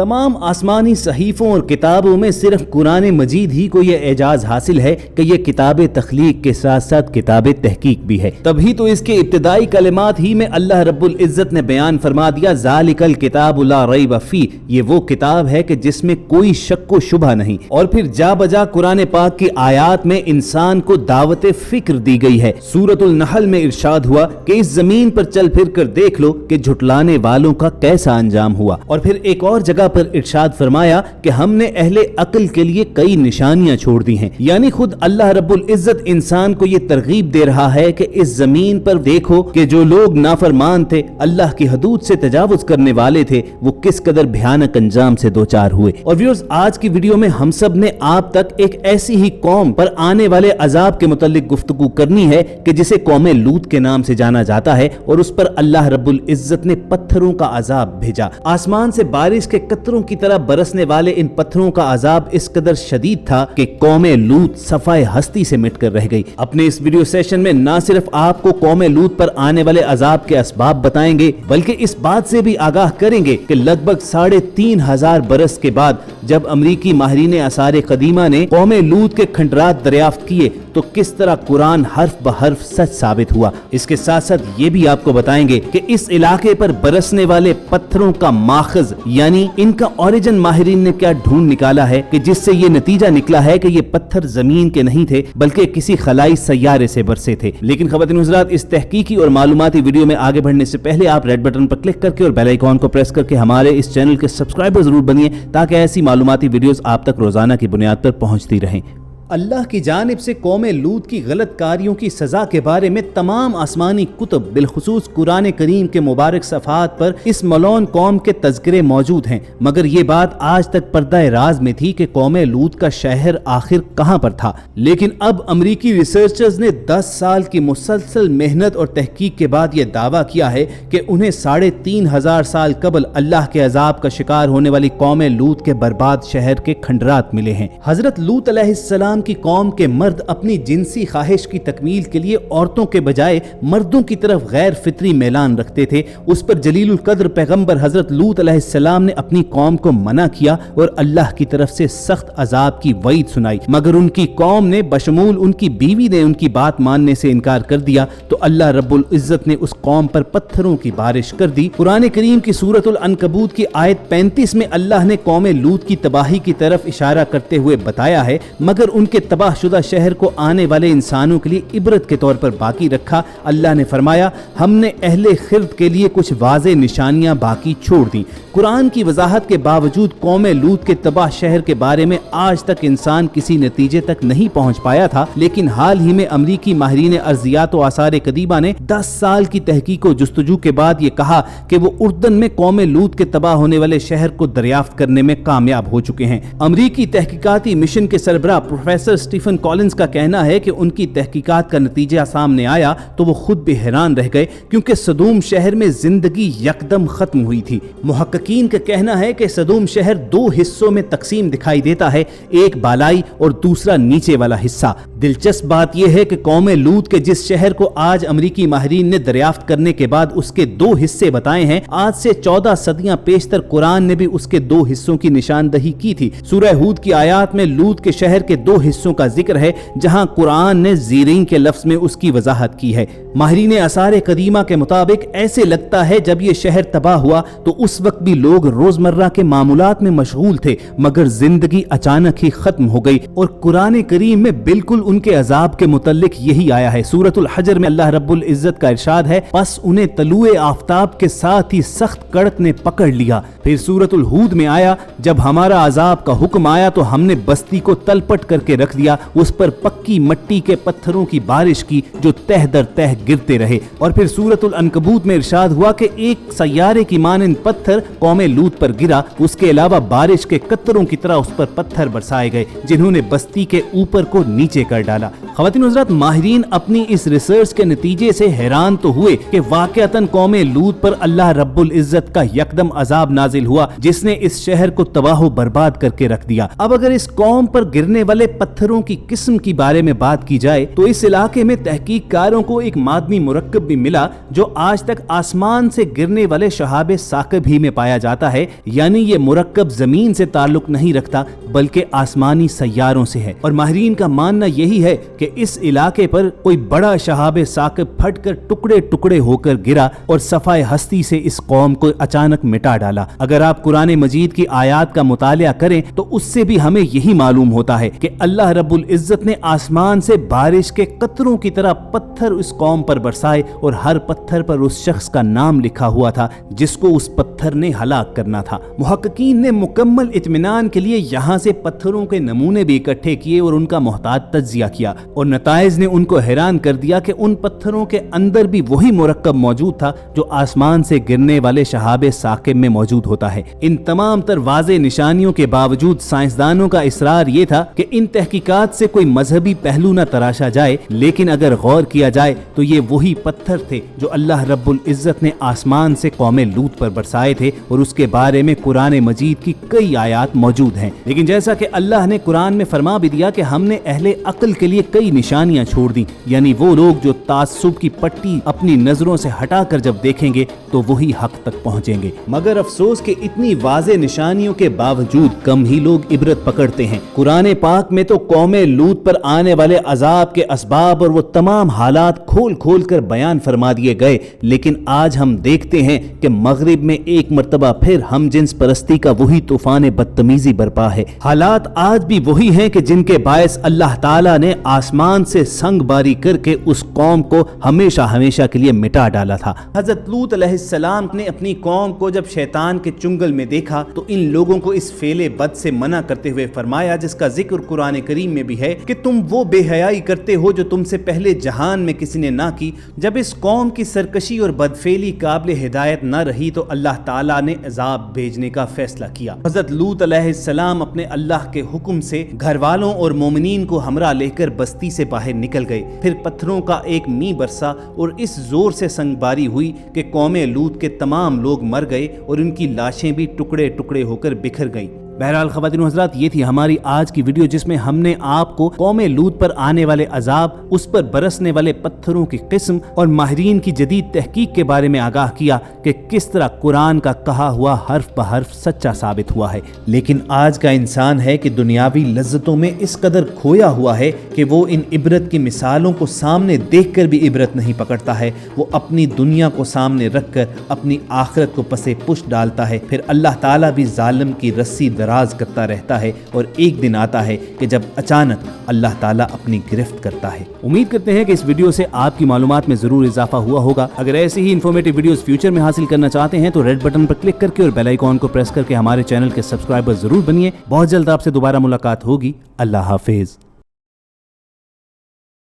तमाम आसमानी सहीफों और किताबों में सिर्फ कुरान मजीद ही को यह एजाज हासिल है कि यह किताब तख्लीक के साथ साथ किताब तहकीक भी है। तभी तो इसके इब्तिदाई कलिमात ही में अल्लाह रब्बुल इज्जत ने बयान फरमा दिया, ज़ालिकल किताबु ला रैब फी, ये वो किताब है कि जिसमें कोई शक व शुबा नहीं। और फिर जा बजा कुरान पाक की आयात में इंसान को दावत फिक्र दी गई है। सूरतुल नहल में इरशाद हुआ कि इस जमीन पर चल फिर कर देख लो कि झुटलाने वालों का कैसा अंजाम हुआ। और फिर एक और जगह पर इरशाद फरमाया कि हमने अहले अक्ल के लिए कई निशानियां छोड़ दी हैं। यानी खुद अल्लाह रब्बुल इज्जत इंसान को ये तरगीब दे रहा है कि इस जमीन पर देखो कि जो लोग नाफरमान थे, अल्लाह की हदूद से तजावुज करने वाले थे, वो किस कदर भयानक अंजाम से दो चार हुए। और व्यूअर्स, आज की वीडियो में हम सब ने आप तक एक ऐसी ही कौम पर आने वाले अजाब के मुतालिक गुफ्तगू करनी है कि जिसे कौमे लूत के नाम से जाना जाता है, और उस पर अल्लाह रब्बुल इज्जत ने पत्थरों का अजाब भेजा। आसमान से बारिश के कतरों की तरह बरसने वाले इन पत्थरों का अजाब इस कदर शदीद था कि कौमे लूत सफाए हस्ती से मिटकर रह गई। अपने इस वीडियो सेशन में ना सिर्फ आपको कौमे लूत पर आने वाले अजाब के असबाब बताएंगे, बल्कि इस बात से भी आगाह करेंगे कि लगभग 3,500 बरस के बाद जब अमरीकी माहिरीन आसार कदीमा ने कौमे लूत के खंडरात दरियाफ्त किए तो किस तरह कुरान हर्फ ब हर्फ सच साबित हुआ। इसके साथ साथ ये भी आपको बताएंगे कि इस इलाके पर बरसने वाले पत्थरों का माखज यानी इनका ओरिजिन माहिरीन ने क्या ढूंढ निकाला है कि जिससे ये नतीजा निकला है कि ये पत्थर जमीन के नहीं थे बल्कि किसी खलाई सैयारे से बरसे थे। लेकिन ख़वातीन हज़रात, इस तहकीकी और मालूमाती वीडियो में आगे बढ़ने से पहले आप रेड बटन पर क्लिक करके और बेल आइकॉन को प्रेस करके हमारे इस चैनल के सब्सक्राइबर जरूर बनिए ताकि ऐसी मालूमाती वीडियोस आप तक रोजाना की बुनियाद पर पहुंचती रहें। अल्लाह की जानिब से कौमे लूत की गलत कारियों की सजा के बारे में तमाम आसमानी कुतुब बिलखुसूस कुरान करीम के मुबारक सफ़ात पर इस मलौन कौम के तज़किरे मौजूद हैं, मगर ये बात आज तक पर्दा राज में थी कि कौमे लूत का शहर आखिर कहाँ पर था। लेकिन अब अमरीकी रिसर्चर्स ने 10 साल की मुसलसल मेहनत और तहकीक के बाद यह दावा किया है कि उन्हें 3,500 साल कबल अल्लाह के अजाब का शिकार होने वाली कौमे लूत के बर्बाद शहर के खंडरात मिले हैं। हजरत लूत अलैहिस्सलाम की कौम के मर्द अपनी जिनसी ख्वाहिश की तकमील के लिए औरतों के बजाय मर्दों की तरफ गैर फितरी मैलान रखते थे। उस पर जलीलुल कद्र पैगंबर हजरत लूत अलैहिस्सलाम ने अपनी कौम को मना किया और अल्लाह की तरफ से सख्त अजाब की वईद सुनाई, मगर उनकी कौम ने बशमूल उनकी बीवी ने उनकी बात मानने से इनकार कर दिया तो अल्लाह रब्बुल इज्जत ने उस कौम पर पत्थरों की बारिश कर दी। कुरान करीम की सूरतुल अनकबूत की आयत 35 में अल्लाह ने कौमे लूत की तबाही की तरफ इशारा करते हुए बताया है, मगर के तबाहशुदा शहर को आने वाले इंसानों के लिए इबरत के तौर पर बाकी रखा। अल्लाह ने फरमाया, हमने अहले खिर्द के लिए कुछ वाज़े निशानियां बाकी छोड़ दी। कुरान की वजाहत के बावजूद कौमे लूत के तबाह शहर के बारे में आज तक इंसान किसी नतीजे तक नहीं पहुंच पाया था, लेकिन हाल ही में अमरीकी माहिरीन अर्जियात व आसार कदीमा ने 10 साल की तहकीक व जुस्तजू के बाद ये कहा कि वो उर्दन में कौमे लूत के तबाह होने वाले शहर को दरियाफ्त करने में कामयाब हो चुके हैं। अमरीकी तहकीकाती मिशन के सरबराह प्रोफेसर स्टीफन कॉलिंस का कहना है कि उनकी तहकीकात का नतीजा सामने आया तो वो खुद भी हैरान रह गए, क्योंकि सदूम शहर में जिंदगी यकदम खत्म हुई थी। मुहक्किकीन का कहना है कि सदूम शहर 2 हिस्सों में तकसीम दिखाई देता है, एक बालाई और दूसरा नीचे वाला हिस्सा। दिलचस्प बात यह है कि कौमे लूत के जिस शहर को आज अमरीकी माहिरीन ने दरियाफ्त करने के बाद उसके 2 हिस्से बताए हैं, आज से 14 सदियां पेशतर कुरान ने भी उसके 2 हिस्सों की निशानदही की थी। सूरह हूद की आयात में लूत के शहर के 2 हिस्सों का जिक्र है, जहां कुरान ने ज़ीरीन के लफ्ज में उसकी वजाहत की है। माहिरीन आसार कदीमा के मुताबिक ऐसे लगता है जब ये शहर तबाह हुआ तो उस वक्त भी लोग रोजमर्रा के मामूलात में मशगूल थे, मगर जिंदगी अचानक ही खत्म हो गई और कुरान करीम में बिल्कुल उनके अजाब के मुतल्लिक यही आया है। सूरतुल हजर में अल्लाह रब्बुल इज्जत का इरशाद है, बस उन्हें तलुए आफताब के साथ ही सख्त कड़क ने पकड़ लिया। फिर सूरतुल हूद में आया, जब हमारा अजाब का हुक्म आया तो हमने बस्ती को तलपट करके रख दिया, उस पर पक्की मट्टी के पत्थरों की बारिश की जो तह दर तह गिरते रहे। और फिर सूरतुल अनकबूत में इरशाद हुआ कि एक सैयारे की मानंद पत्थर कौमे लूत पर गिरा, उसके अलावा बारिश के कतरों की तरह उस पर पत्थर बरसाए गए जिन्होंने बस्ती के ऊपर को नीचे कर कर डाला। ख़वातीन हज़रात, माहिरीन अपनी इस रिसर्च के नतीजे से हैरान तो हुए कि वाक़अतन कौम लूत पर अल्लाह रब्बुल इज़्ज़त का यकदम अजाब नाजिल हुआ जिसने इस शहर को तबाह बर्बाद करके रख दिया। अब अगर इस कौम पर गिरने वाले पत्थरों की किस्म की बारे में बात की जाए तो इस इलाके में तहकीककारों को एक मादनी मुरक्कब भी मिला जो आज तक आसमान से गिरने वाले शहाब साकिब ही में पाया जाता है, यानी ये मुरक्कब जमीन से ताल्लुक नहीं रखता बल्कि आसमानी सैयारों से है। और माहिरीन का मानना यही है कि इस इलाके पर कोई बड़ा शहाब साकिब फटकर टुकड़े टुकड़े होकर गिरा और सफाए हस्ती से इस कौम को अचानक मिटा डाला। अगर आप कुरान मजीद की आयात का मुतालिया करें तो उससे भी हमें यही मालूम होता है कि अल्लाह रब्बुल इज़्ज़त ने आसमान से बारिश के कतरों की तरह पत्थर उस कौम पर बरसाए और हर पत्थर पर उस शख्स का नाम लिखा हुआ था जिसको उस पत्थर ने हलाक करना था। मुहक्किकीन ने मुकम्मल इत्मीनान के लिए यहाँ से पत्थरों के नमूने भी इकट्ठे किए और उनका मोहतात तज्जिया किया और नताइज ने उनको हैरान कर दिया कि उन पत्थरों के अंदर भी वही मुरक्कब मौजूद था जो आसमान से गिरने वाले शहाब साकिब में मौजूद होता है। इन तमाम तर वाज़े निशानियों के बावजूद साइंसदानों का इसरार ये था कि इन तहकीकात से कोई मजहबी पहलू न तराशा जाए, लेकिन अगर गौर किया जाए तो ये वही पत्थर थे जो अल्लाह रब्बुल इज़्ज़त ने आसमान से कौम लूत पर बरसाए थे और उसके बारे में कुरान मजीद की कई आयात मौजूद हैं। लेकिन जैसा कि अल्लाह ने कुरान में फरमा भी दिया कि हमने अहले अक्ल के लिए कई निशानियां छोड़ दी, यानी वो लोग जो तासुब की पट्टी अपनी नजरों से हटाकर जब देखेंगे तो वही हक तक पहुंचेंगे। मगर अफसोस कि इतनी वाज़े निशानियों के बावजूद कम ही लोग इबरत पकड़ते हैं। कुरान पाक में तो कौम लूत पर आने वाले अजाब के असबाब और वो तमाम हालात खोल खोल कर बयान फरमा दिए गए, लेकिन आज हम देखते हैं कि मगरिब में एक मर्तबा फिर हम जिन्स परस्ती का वही तूफान बदतमीजी बरपा है। हालात आज भी वही हैं कि जिनके बायस अल्लाह ताला ने आसमान से संग बारी करके उस कौम को हमेशा हमेशा के लिए मिटा डाला था। हजरत लूत अलैहिस्सलाम ने अपनी कौम को जब शैतान के चुंगल में देखा तो इन लोगों को इस फेले बद से मना करते हुए फरमाया, जिसका जिक्र कुरान करीम में भी है कि तुम वो बेहयाई करते हो जो तुमसे पहले जहान में किसी ने ना की। जब इस कौम की सरकशी और बदफेली काबिल हिदायत न रही तो अल्लाह ताला ने अजाब भेजने का फैसला किया। हजरत लूत अलैहिस्सलाम अपने अल्लाह के हुक्म से घर वालों और मोमिनीन को हमरा लेकर बस्ती से बाहर निकल गए। फिर पत्थरों का एक मींह बरसा और इस जोर से संगबारी हुई कि कौम लूत के तमाम लोग मर गए और उनकी लाशें भी टुकड़े टुकड़े होकर बिखर गईं। बहरहाल ख़वातीन हज़रात, ये थी हमारी आज की वीडियो जिसमें हमने आपको कौम लूत पर आने वाले अजाब, उस पर बरसने वाले पत्थरों की किस्म और माहिरीन की जदीद तहकीक के बारे में आगाह किया कि किस तरह कुरान का कहा हुआ हर्फ ब हर्फ सच्चा साबित हुआ है। लेकिन आज का इंसान है कि दुनियावी लज्जतों में इस कदर खोया हुआ है कि वो इन इबरत की मिसालों को सामने देख कर भी इबरत नहीं पकड़ता है। वो अपनी दुनिया को सामने रख कर अपनी आखिरत को पसे पुश डालता है। फिर अल्लाह ताला भी जालिम की रस्सी राज करता रहता है और एक दिन आता है कि जब अचानक अल्लाह ताला अपनी गिरफ्त करता है। उम्मीद करते हैं कि इस वीडियो से आपकी मालूमात में जरूर इजाफा हुआ होगा। अगर ऐसी ही इन्फॉर्मेटिव वीडियोस फ्यूचर में हासिल करना चाहते हैं तो रेड बटन पर क्लिक करके और बेल आइकॉन को प्रेस करके हमारे चैनल के सब्सक्राइबर जरूर बनिए। बहुत जल्द आपसे दोबारा मुलाकात होगी। अल्लाह हाफिज।